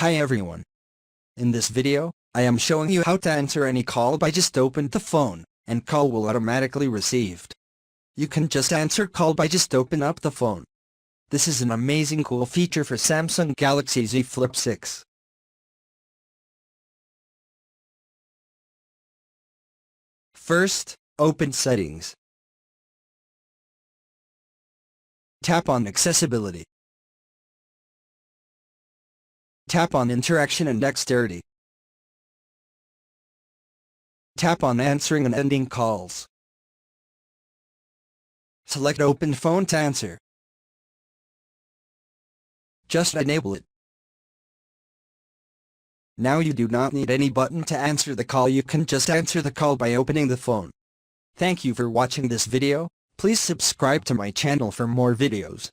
Hi everyone. In this video, I am showing you how to answer any call by just open the phone, and call will automatically received. You can just answer call by just open up the phone. This is an amazing cool feature for Samsung Galaxy Z Flip 6. First, open Settings. Tap on Accessibility. Tap on Interaction and Dexterity. Tap on Answering and Ending Calls. Select Open Phone to answer. Just enable it. Now you do not need any button to answer the call, you can just answer the call by opening the phone. Thank you for watching this video. Please subscribe to my channel for more videos.